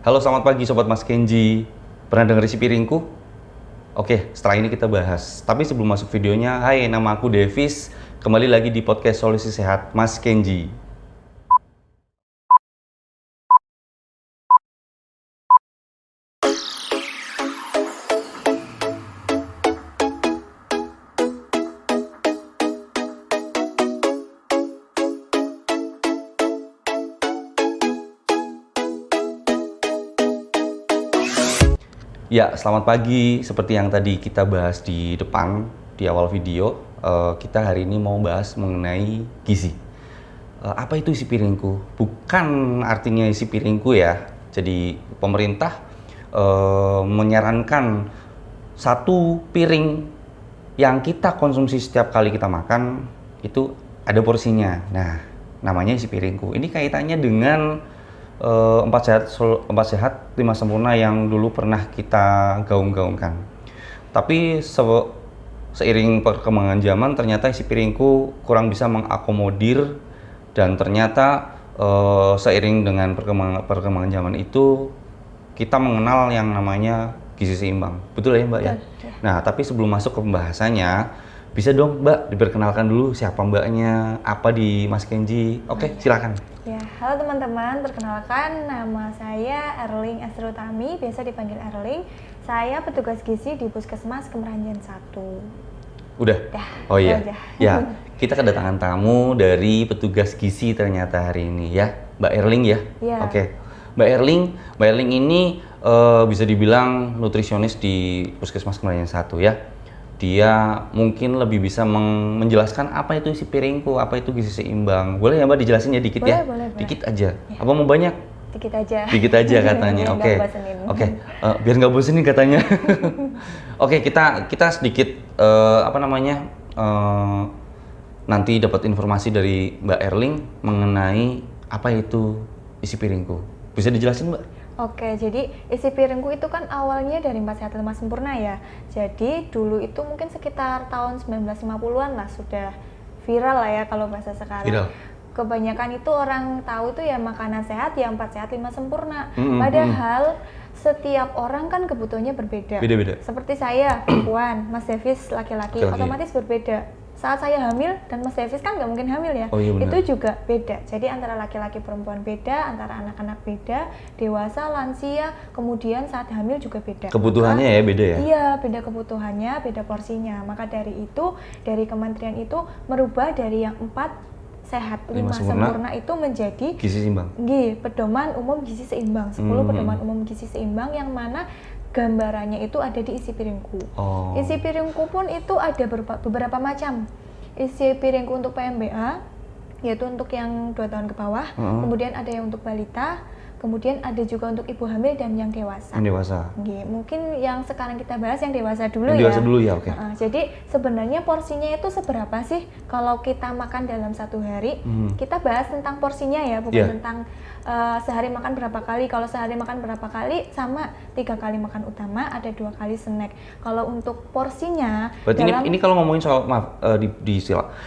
Halo, selamat pagi Sobat Mas Kenji. Pernah dengar isi piringku? Oke, setelah ini kita bahas. Tapi sebelum masuk videonya, hai, nama aku Davis. Kembali lagi di podcast Solusi Sehat Mas Kenji. Ya, selamat pagi. Seperti yang tadi kita bahas di depan, di awal video, kita hari ini mau bahas mengenai gizi. Apa itu isi piringku? Bukan artinya isi piringku ya. Jadi pemerintah menyarankan satu piring yang kita konsumsi setiap kali kita makan itu ada porsinya. Nah, namanya isi piringku. Ini kaitannya dengan 4 sehat 5 sempurna yang dulu pernah kita gaung-gaungkan. Tapi seiring perkembangan zaman ternyata isi piringku kurang bisa mengakomodir, dan ternyata seiring dengan perkembangan zaman itu kita mengenal yang namanya gizi seimbang. Betul ya Mbak ya? Nah, tapi sebelum masuk ke pembahasannya, bisa dong Mbak diperkenalkan dulu siapa Mbaknya, apa di Mas Kenji. Oke, silakan. Ya, halo teman-teman, perkenalkan nama saya Erling Esrutami, biasa dipanggil Erling. Saya petugas gizi di Puskesmas Kemeranjan 1. Udah? Oh iya. Udah. Ya, kita kedatangan tamu dari petugas gizi ternyata hari ini ya, Mbak Erling ya. Iya. Oke. Mbak Erling ini bisa dibilang nutrisionis di Puskesmas Kemeranjan 1 ya. Dia mungkin lebih bisa menjelaskan apa itu isi piringku, apa itu gizi seimbang. Boleh ya Mbak dijelasin ya dikit ya? Boleh. Dikit aja. Ya. Apa mau banyak? Dikit aja. Dikit aja katanya. Oke. Biar nggak bosenin katanya. Oke, kita sedikit nanti dapat informasi dari Mbak Erling mengenai apa itu isi piringku. Bisa dijelasin Mbak? Oke, jadi isi piringku itu kan awalnya dari 4 sehat 5 sempurna ya. Jadi dulu itu mungkin sekitar tahun 1950-an lah sudah viral lah ya kalau bahasa sekarang. Viral. Kebanyakan itu orang tahu itu ya makanan sehat ya 4 sehat 5 sempurna. Padahal setiap orang kan kebutuhannya berbeda. Beda-beda. Seperti saya perempuan, Mas Davis laki-laki, otomatis berbeda. Saat saya hamil dan Mas Davis kan nggak mungkin hamil ya, oh, iya benar. itu juga beda. Jadi antara laki-laki perempuan beda, antara anak-anak beda, dewasa, lansia, kemudian saat hamil juga beda. Kebutuhannya ya beda ya? Iya, beda kebutuhannya, beda porsinya. Maka dari itu, dari kementerian itu merubah dari yang 4 sehat 5 sempurna itu menjadi gizi seimbang. Pedoman umum gizi seimbang. 10 pedoman umum gizi seimbang yang mana gambarannya itu ada di isi piringku. Isi piringku pun itu ada beberapa macam. Isi piringku untuk PMBA, yaitu untuk yang 2 tahun ke bawah. Kemudian ada yang untuk balita. Kemudian ada juga untuk ibu hamil dan yang dewasa. Yang dewasa. Mungkin yang sekarang kita bahas yang dewasa dulu ya. Dewasa dulu ya, oke. Jadi sebenarnya porsinya itu seberapa sih kalau kita makan dalam 1 hari? Kita bahas tentang porsinya ya, bukan tentang sehari makan berapa kali. Kalau sehari makan berapa kali sama 3 kali makan utama, ada 2 kali snack. Kalau untuk porsinya, berarti ini kalau ngomongin soal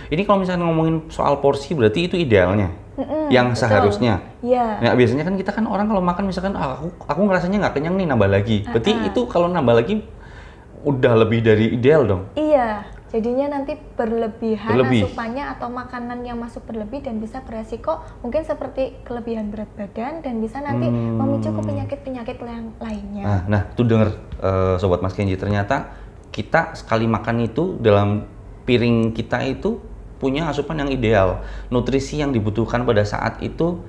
ini kalau misalnya ngomongin soal porsi berarti itu idealnya. Yang betul. Seharusnya. Iya. Nah, biasanya kan kita kan orang kalau makan misalkan aku ngerasanya nggak kenyang nih, nambah lagi. Berarti itu kalau nambah lagi udah lebih dari ideal dong. Iya. Jadinya nanti berlebihan asupannya atau makanan yang masuk berlebih dan bisa beresiko mungkin seperti kelebihan berat badan dan bisa nanti memicu ke penyakit-penyakit lainnya. Nah, tuh denger Sobat Mas Kenji, ternyata kita sekali makan itu dalam piring kita itu punya asupan yang ideal. Nutrisi yang dibutuhkan pada saat itu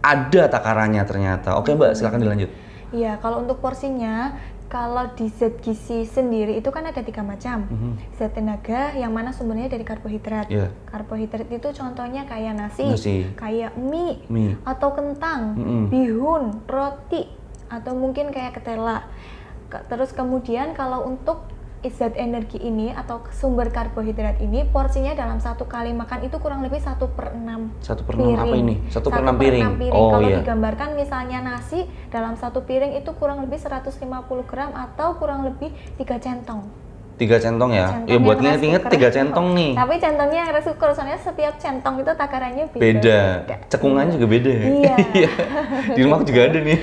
ada takarannya ternyata. Oke Mbak, silakan dilanjut. Iya, kalau untuk porsinya, kalau di zat gizi sendiri itu kan ada 3 macam. Zat tenaga yang mana sumbernya dari karbohidrat. Karbohidrat itu contohnya kayak nasi. Kayak mie, atau kentang, bihun, roti, atau mungkin kayak ketela. Terus kemudian kalau untuk zat energi ini atau sumber karbohidrat ini porsinya dalam 1 kali makan itu kurang lebih 1/6 piring. Apa ini? 1/6 piring. Kalau digambarkan misalnya nasi dalam 1 piring itu kurang lebih 150 gram atau kurang lebih 3 centong. 3 centong ya? Centong Ya buat yang rice inget-inget cooker. 3 centong nih. Tapi centongnya yang rice cooker, soalnya setiap centong itu takarannya beda. Beda. Cekungannya juga beda ya? Iya. Di rumah aku juga ada nih,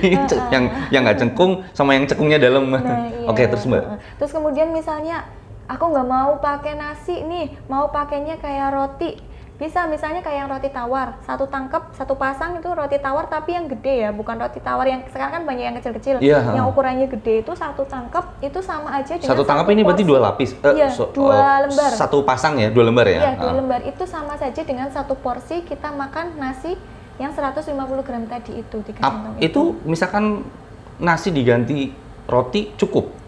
yang nggak cekung sama yang cekungnya dalam. Nah, iya. Oke, terus Mbak? Terus kemudian misalnya aku nggak mau pakai nasi nih, mau pakainya kayak roti. Bisa misalnya kayak yang roti tawar, satu tangkep, satu pasang itu roti tawar tapi yang gede ya, bukan roti tawar yang sekarang kan banyak yang kecil-kecil. Iya, yang ukurannya gede itu satu tangkep itu sama aja dengan satu tangkep ini berarti 2 lapis? Iya, 2 lembar. Satu pasang ya, 2 lembar ya? Iya, 2 lembar itu sama saja dengan satu porsi kita makan nasi yang 150 gram tadi itu, 3 centong itu misalkan nasi diganti roti cukup?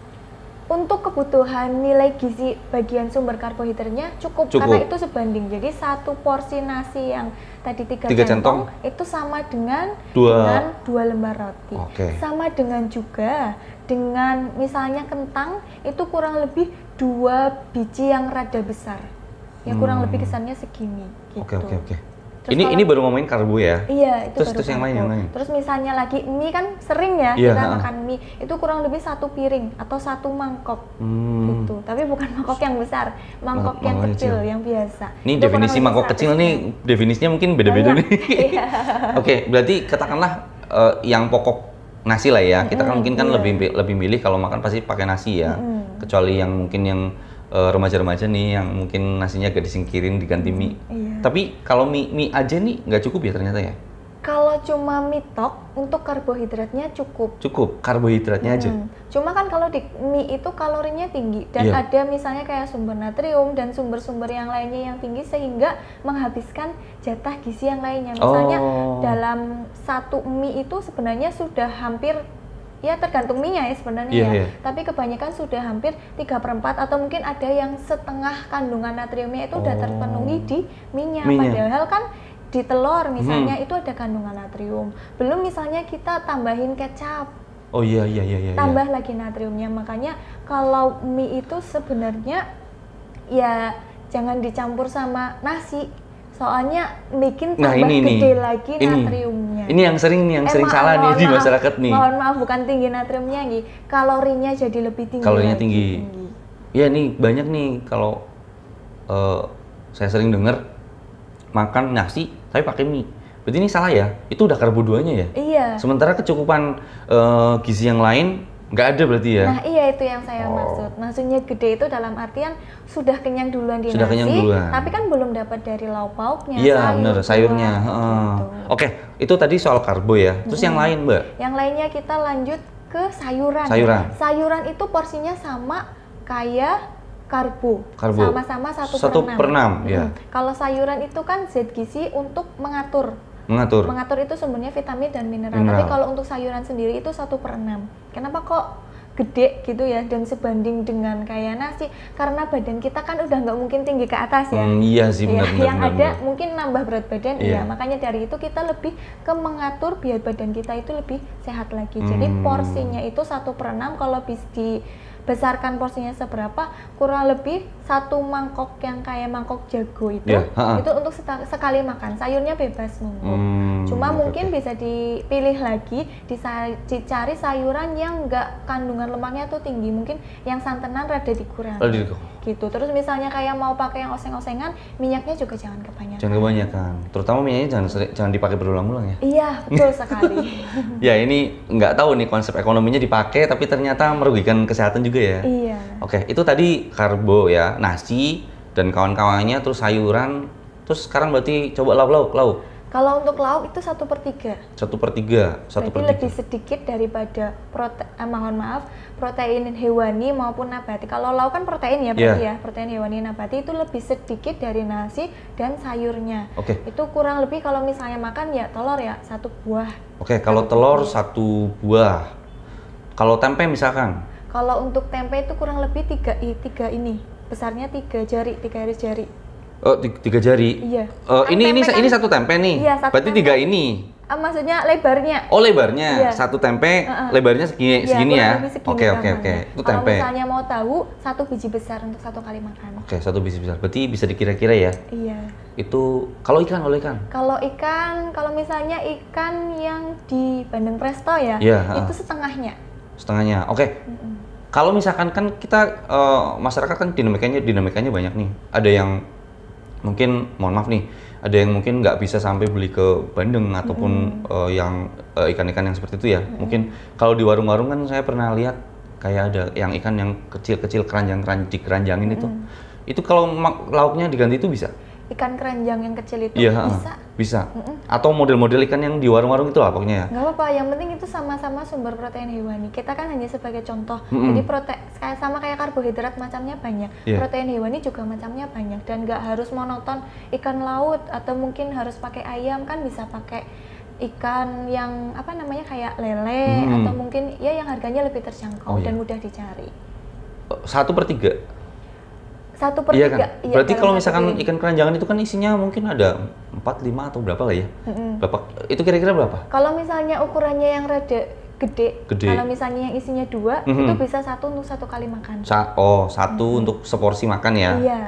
Untuk kebutuhan nilai gizi bagian sumber karbohidratnya cukup, karena itu sebanding. Jadi satu porsi nasi yang tadi 3 centong itu sama dengan 2 lembar roti. Sama dengan juga dengan misalnya kentang itu kurang lebih 2 biji yang rada besar. Ya kurang lebih kesannya segini gitu. Oke. Ini baru ngomongin karbo ya? Iya, itu terus yang lain. Terus misalnya lagi mie kan sering ya kita makan mie, itu kurang lebih 1 piring atau 1 mangkok gitu. Tapi bukan mangkok yang besar, mangkok yang kecil, yang biasa. Ini itu definisi mangkok kecil nih, definisinya mungkin beda-beda nih. Oke, berarti katakanlah yang pokok nasi lah ya. Kita kan mungkin kan lebih milih kalau makan pasti pakai nasi ya. Kecuali yang mungkin yang remaja-remaja nih yang mungkin nasinya agak disingkirin diganti mie. Tapi kalau mie aja nih nggak cukup ya ternyata ya? Kalau cuma mie tok untuk karbohidratnya cukup. Cukup karbohidratnya aja. Cuma kan kalau di mie itu kalorinya tinggi dan ada misalnya kayak sumber natrium dan sumber-sumber yang lainnya yang tinggi sehingga menghabiskan jatah gizi yang lainnya. Misalnya dalam satu mie itu sebenarnya sudah hampir, ya tergantung mie-nya ya sebenarnya tapi kebanyakan sudah hampir 3/4 atau mungkin ada yang setengah kandungan natriumnya itu udah terpenuhi di mie-nya. Padahal kan di telur misalnya itu ada kandungan natrium. Belum misalnya kita tambahin kecap. Tambah lagi natriumnya. Makanya kalau mie itu sebenarnya ya jangan dicampur sama nasi. Soalnya bikin tambah gede lagi natriumnya. Ini yang sering salah nih di masyarakat nih. Mohon maaf, bukan tinggi natriumnya nih, kalorinya jadi lebih tinggi. Kalorinya tinggi. Ya nih banyak nih kalau saya sering dengar makan nasi tapi pakai mie. Berarti ini salah ya? Itu udah karbo 2-nya ya? Iya. Sementara kecukupan gizi yang lain nggak ada berarti ya? Nah iya itu yang saya maksud. Maksudnya gede itu dalam artian sudah kenyang duluan di nasi, tapi kan belum dapat dari lauk pauknya. Iya benar, sayurnya. Gitu. Oke, itu tadi soal karbo ya. Terus yang lain Mbak? Yang lainnya kita lanjut ke sayuran. Sayuran itu porsinya sama kayak karbo. Sama-sama 1/6 ya. Kalau sayuran itu kan zat gizi untuk mengatur itu sumbernya vitamin dan mineral. Tapi kalau untuk sayuran sendiri itu 1/6. Kenapa kok gede gitu ya dan sebanding dengan kayak nasi? Karena badan kita kan udah nggak mungkin tinggi ke atas ya. Iya sih benar. Yang ada mungkin nambah berat badan. Iya. Makanya dari itu kita lebih ke mengatur biar badan kita itu lebih sehat lagi. Jadi porsinya itu 1/6. Kalau dibesarkan porsinya seberapa, kurang lebih 1 mangkok yang kayak mangkok jago itu itu untuk sekali makan. Sayurnya bebas monggo. Cuma mungkin bisa dipilih lagi, dicari sayuran yang enggak kandungan lemaknya tuh tinggi, mungkin yang santenan rada dikurangi. Gitu. Terus misalnya kayak mau pakai yang oseng-osengan, minyaknya juga jangan kebanyakan. Jangan kebanyakan. Terutama minyaknya jangan dipakai berulang-ulang ya. Iya, betul sekali. Ya ini nggak tahu nih konsep ekonominya dipakai tapi ternyata merugikan kesehatan juga ya. Iya. Oke, itu tadi karbo ya, nasi dan kawan-kawannya, terus sayuran, terus sekarang berarti coba lauk. Kalau untuk lauk itu 1/3. 1/3. Berarti lebih sedikit daripada protein hewani maupun nabati. Kalau lauk kan protein ya berarti ya, protein hewani nabati itu lebih sedikit dari nasi dan sayurnya. Itu kurang lebih kalau misalnya makan ya telur ya 1 buah. Kalau telur 1 buah. Kalau tempe misalkan? Kalau untuk tempe itu kurang lebih 3 ini. Besarnya 3 garis jari. Oh, 3 jari. Iya. Ini 1 tempe nih. Iya, 1 berarti tempe. 3 ini. Maksudnya lebarnya. Oh, lebarnya. Iya. 1 tempe lebarnya segini ya. Oke. Itu tempe. Kalau misalnya mau tahu, 1 biji besar untuk 1 kali makan. 1 biji besar. Berarti bisa dikira-kira ya. Iya. Itu kalau ikan. Kalau misalnya ikan yang di Bandeng Presto ya, itu setengahnya. Oke. Kalau misalkan kan kita masyarakat kan dinamikanya banyak nih. Ada yang mungkin, mohon maaf nih, ada yang mungkin nggak bisa sampai beli ke bandeng ataupun yang ikan-ikan yang seperti itu ya. Mungkin kalau di warung-warung kan saya pernah lihat kayak ada yang ikan yang kecil-kecil dikeranjangin itu. Itu kalau lauknya diganti itu bisa? Ikan keranjang yang kecil itu iya, bisa. Atau model-model ikan yang di warung-warung itu lah pokoknya ya? Nggak apa-apa, yang penting itu sama-sama sumber protein hewani. Kita kan hanya sebagai contoh. Jadi sama kayak karbohidrat macamnya banyak, protein hewani juga macamnya banyak. Dan nggak harus monoton ikan laut atau mungkin harus pakai ayam, kan bisa pakai ikan yang apa namanya kayak lele atau mungkin ya yang harganya lebih terjangkau dan mudah dicari. 1/3? 1/3. Iya kan? Berarti kalau misalkan ikan keranjangan itu kan isinya mungkin ada 4, 5 atau berapa lah ya? Berapa? Itu kira-kira berapa? Kalau misalnya ukurannya yang rada gede. Kalau misalnya yang isinya 2, itu bisa 1 untuk 1 kali makan. Satu untuk seporsi makan ya? Iya.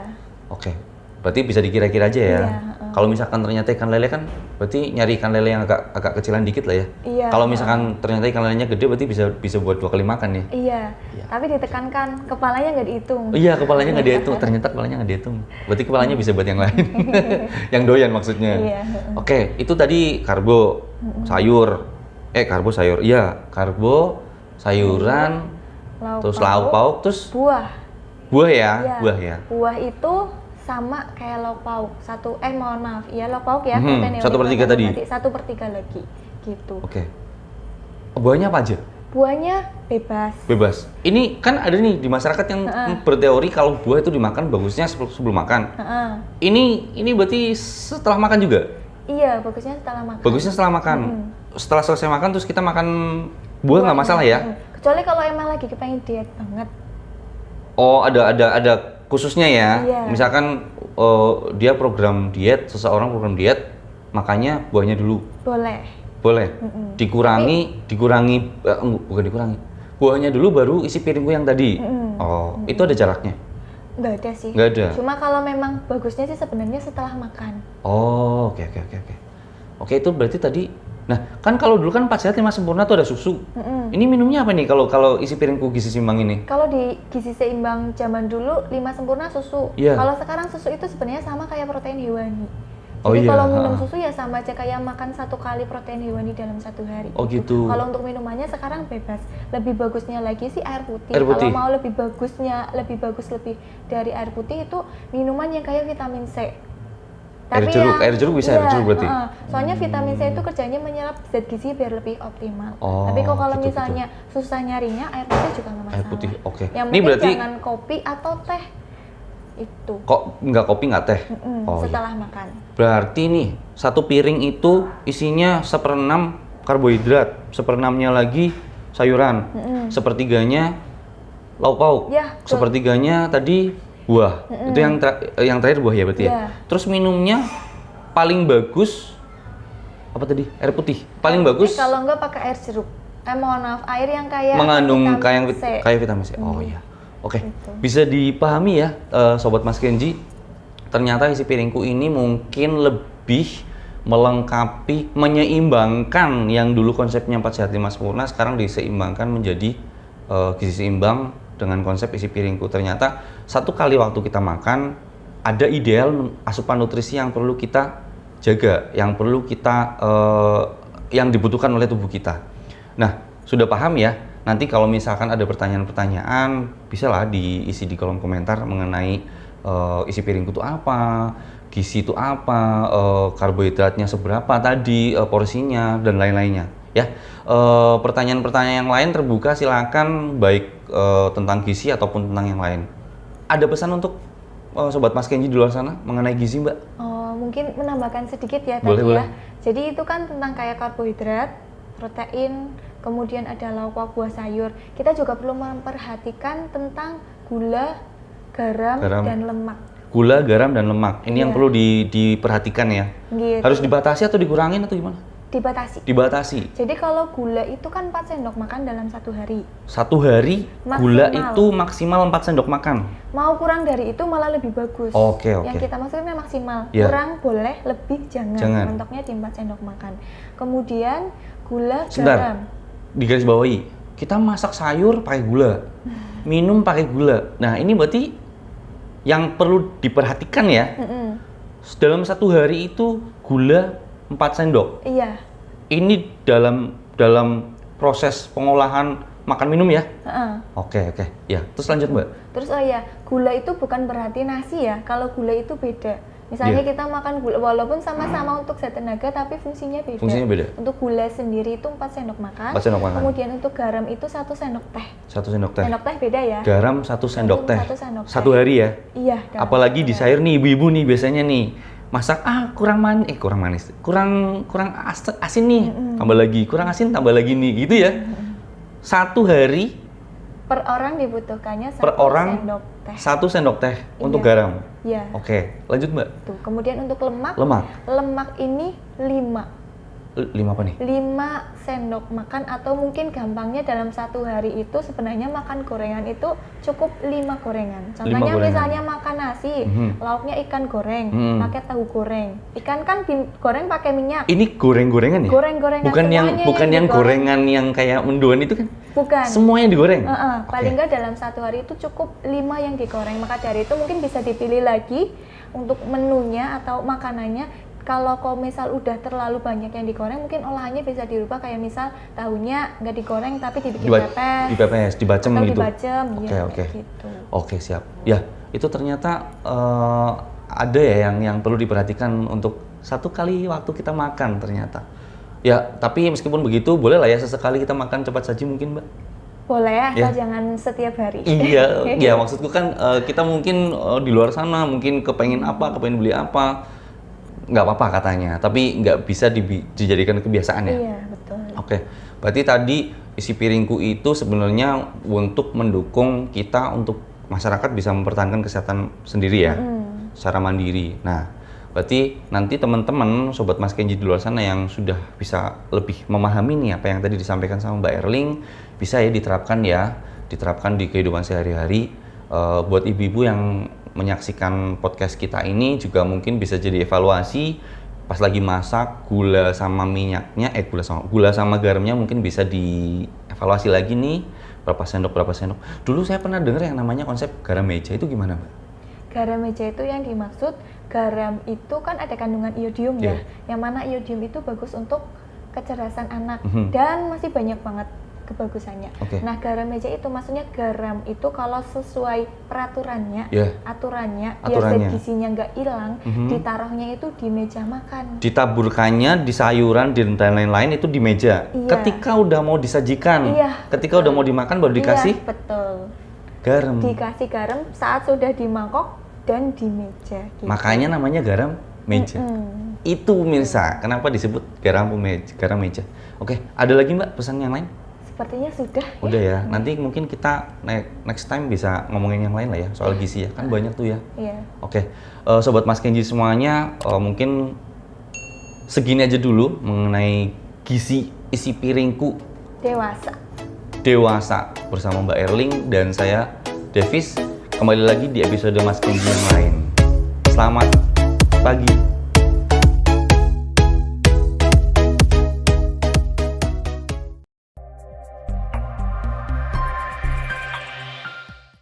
Oke. Berarti bisa dikira-kira aja ya? Iya. Kalau misalkan ternyata ikan lele kan, berarti nyari ikan lele yang agak kecilan dikit lah ya? Iya. Kalau misalkan ternyata ikan lelenya gede, berarti bisa buat 2 kali makan ya? Iya. Tapi ditekankan, kepalanya nggak dihitung. Iya, kepalanya nggak dihitung. Ternyata kepalanya nggak dihitung. Berarti kepalanya bisa buat yang lain. Yang doyan maksudnya. Iya. Oke, itu tadi karbo, sayur. Karbo, sayur. Iya, karbo, sayuran, terus lauk pauk, terus buah. Buah ya? Iya. Buah ya? Buah itu sama kayak lauk pauk. Mohon maaf. Iya, lauk pauk ya. 1/3 tadi? 1/3 lagi. Gitu. Oke. Buahnya apa aja? Buahnya bebas. Bebas. Ini kan ada nih di masyarakat yang berteori kalau buah itu dimakan bagusnya sebelum makan. Ini berarti setelah makan juga? Iya, bagusnya setelah makan. Bagusnya setelah makan. Setelah selesai makan terus kita makan buah nggak masalah ya? Kecuali kalau emang lagi kepengen diet banget. Oh, ada khususnya ya. Iya. Misalkan dia program diet, seseorang program diet, makanya buahnya dulu. Boleh. Bukan dikurangi. Buahnya dulu baru isi piringku yang tadi. Itu ada jaraknya? Nggak ada sih. Nggak ada. Cuma kalau memang bagusnya sih sebenarnya setelah makan. Oke. Oke, itu berarti tadi. Nah, kan kalau dulu kan 4 sehat 5 sempurna tuh ada susu. Ini minumnya apa nih kalau isi piringku gizi seimbang ini? Kalau di gizi seimbang zaman dulu 5 sempurna susu. Yeah. Kalau sekarang susu itu sebenarnya sama kayak protein hewani. Jadi kalau minum susu ya sama aja kayak makan 1 kali protein hewani dalam 1 hari. Oh gitu. Kalau untuk minumannya sekarang bebas. Lebih bagusnya lagi sih air putih. Air putih. Kalau mau lebih bagus dari air putih itu minuman yang kayak vitamin C. Air jeruk bisa, air jeruk berarti? Soalnya vitamin C itu kerjanya menyerap zat gizi biar lebih optimal. Tapi kalau misalnya susah nyarinya, air putih juga nggak masalah. Air putih, oke. Yang penting berarti jangan kopi atau teh. Itu. Kok nggak kopi nggak teh? Setelah makan. Berarti nih, 1 piring itu isinya 1/6 karbohidrat, 1/6-nya lagi sayuran, 1/3-nya lauk pauk, 1/3-nya tadi buah. Itu yang terakhir buah ya berarti ya? Terus minumnya paling bagus apa tadi? Air putih. Paling bagus kalau nggak pakai air jeruk. Mohon maaf, air yang kayak mengandung kayak vitamin C. Oh iya. Oke. Bisa dipahami ya Sobat Mas Kenji. Ternyata isi piringku ini mungkin lebih melengkapi, menyeimbangkan yang dulu konsepnya 4 sehat 5 sempurna, sekarang diseimbangkan menjadi gizi seimbang dengan konsep isi piringku. Ternyata 1 kali waktu kita makan ada ideal asupan nutrisi yang perlu kita jaga, yang perlu kita yang dibutuhkan oleh tubuh kita. Nah, sudah paham ya? Nanti kalau misalkan ada pertanyaan-pertanyaan, bisalah diisi di kolom komentar mengenai isi piringku itu apa, gizi itu apa, karbohidratnya seberapa tadi, porsinya dan lain-lainnya. Ya, pertanyaan-pertanyaan yang lain terbuka, silakan baik tentang gizi ataupun tentang yang lain. Ada pesan untuk Sobat Mas Kenji di luar sana mengenai gizi, Mbak? Mungkin menambahkan sedikit ya boleh, tadi boleh. Ya. Jadi itu kan tentang kayak karbohidrat, protein, kemudian ada lauk pauk, buah, sayur. Kita juga perlu memperhatikan tentang gula, garam. Dan lemak. Gula, garam, dan lemak. Ini yang perlu diperhatikan ya. Gitu. Harus dibatasi atau dikurangin atau gimana? Dibatasi. Jadi kalau gula itu kan 4 sendok makan dalam 1 hari. 1 hari maksimal. Gula itu maksimal 4 sendok makan. Mau kurang dari itu malah lebih bagus. Oke. Yang kita maksudnya maksimal. Kurang boleh, lebih jangan. Mentoknya di 4 sendok makan. Kemudian gula, garam. Di garis bawahi, kita masak sayur pakai gula. minum pakai gula. Nah, ini berarti yang perlu diperhatikan ya. Dalam 1 hari itu gula 4 sendok. Iya. Ini dalam proses pengolahan makan minum ya? Oke. Ya, terus lanjut Mbak. Terus gula itu bukan berarti nasi ya. Kalau gula itu beda. Misalnya kita makan gula, walaupun sama-sama untuk zat tenaga, tapi fungsinya beda. Untuk gula sendiri itu 4 sendok makan. 4 sendok makan. Kemudian untuk garam itu 1 sendok teh. 1 sendok teh. Sendok teh beda ya. Garam 1 sendok teh. 1 sendok teh. 1 hari ya? Iya. Apalagi di sayur nih, ibu-ibu nih biasanya nih masak kurang manis, kurang asin nih, tambah lagi, kurang asin tambah lagi nih, gitu ya. 1 hari per orang dibutuhkannya 1 sendok teh. 1 sendok teh untuk garam. Iya. Oke, lanjut Mbak. Tuh, kemudian untuk lemak. Lemak ini 5 apa nih? 5 sendok makan, atau mungkin gampangnya dalam 1 hari itu sebenarnya makan gorengan itu cukup 5 gorengan. Contohnya misalnya makan nasi, lauknya ikan goreng, pakai tahu goreng. Ikan kan digoreng pakai minyak. Ini goreng-gorengan ya? Goreng-gorengan. Bukan yang gorengan yang kayak mendoan itu kan? Bukan. Semuanya digoreng? Paling nggak dalam 1 hari itu cukup 5 yang digoreng. Maka dari itu mungkin bisa dipilih lagi untuk menunya atau makanannya. Kalau misal udah terlalu banyak yang digoreng, mungkin olahannya bisa dirubah, kayak misal tahunya nggak digoreng tapi dibikin pepes, dibacem gitu. Oke. Gitu. Oke, siap. Ya, itu ternyata ada ya yang perlu diperhatikan untuk 1 kali waktu kita makan ternyata. Ya, tapi meskipun begitu, boleh lah ya sesekali kita makan cepat saji mungkin, Mbak. Boleh, asal jangan setiap hari. Iya, maksudku kan kita mungkin di luar sana mungkin kepengen beli apa, nggak apa-apa katanya, tapi nggak bisa dijadikan kebiasaan ya? Iya, betul. Oke, berarti tadi isi piringku itu sebenarnya untuk mendukung kita, untuk masyarakat bisa mempertahankan kesehatan sendiri ya, secara mandiri. Nah, berarti nanti teman-teman, Sobat Mas Kenji di luar sana yang sudah bisa lebih memahami nih apa yang tadi disampaikan sama Mbak Erling, bisa ya diterapkan di kehidupan sehari-hari. Buat ibu-ibu yang menyaksikan podcast kita ini juga mungkin bisa jadi evaluasi pas lagi masak, gula sama minyaknya, gula sama garamnya mungkin bisa dievaluasi lagi nih, berapa sendok. Dulu saya pernah dengar yang namanya konsep garam meja, itu gimana Mbak? Garam meja itu yang dimaksud, garam itu kan ada kandungan iodium ya, yang mana iodium itu bagus untuk kecerdasan anak dan masih banyak banget kebagusannya. Nah, garam meja itu maksudnya garam itu kalau sesuai peraturannya, aturannya biar zat gizinya nggak hilang, ditaruhnya itu di meja makan. Ditaburkannya di sayuran dan lain-lain itu di meja. Ketika udah mau disajikan, ketika udah mau dimakan baru dikasih. Betul. Garam. Dikasih garam saat sudah di mangkok dan di meja. Gitu. Makanya namanya garam meja. Itu Mirsa, kenapa disebut garam meja. Oke, ada lagi Mbak pesan yang lain? Sepertinya sudah. Udah ya. Nanti mungkin kita next time bisa ngomongin yang lain lah ya, soal gizi ya. Kan banyak tuh ya. Iya. Oke. Sobat Mas Kenji semuanya, mungkin segini aja dulu mengenai gizi isi piringku dewasa bersama Mbak Erling dan saya Davis. Kembali lagi di episode Mas Kenji yang lain. Selamat pagi.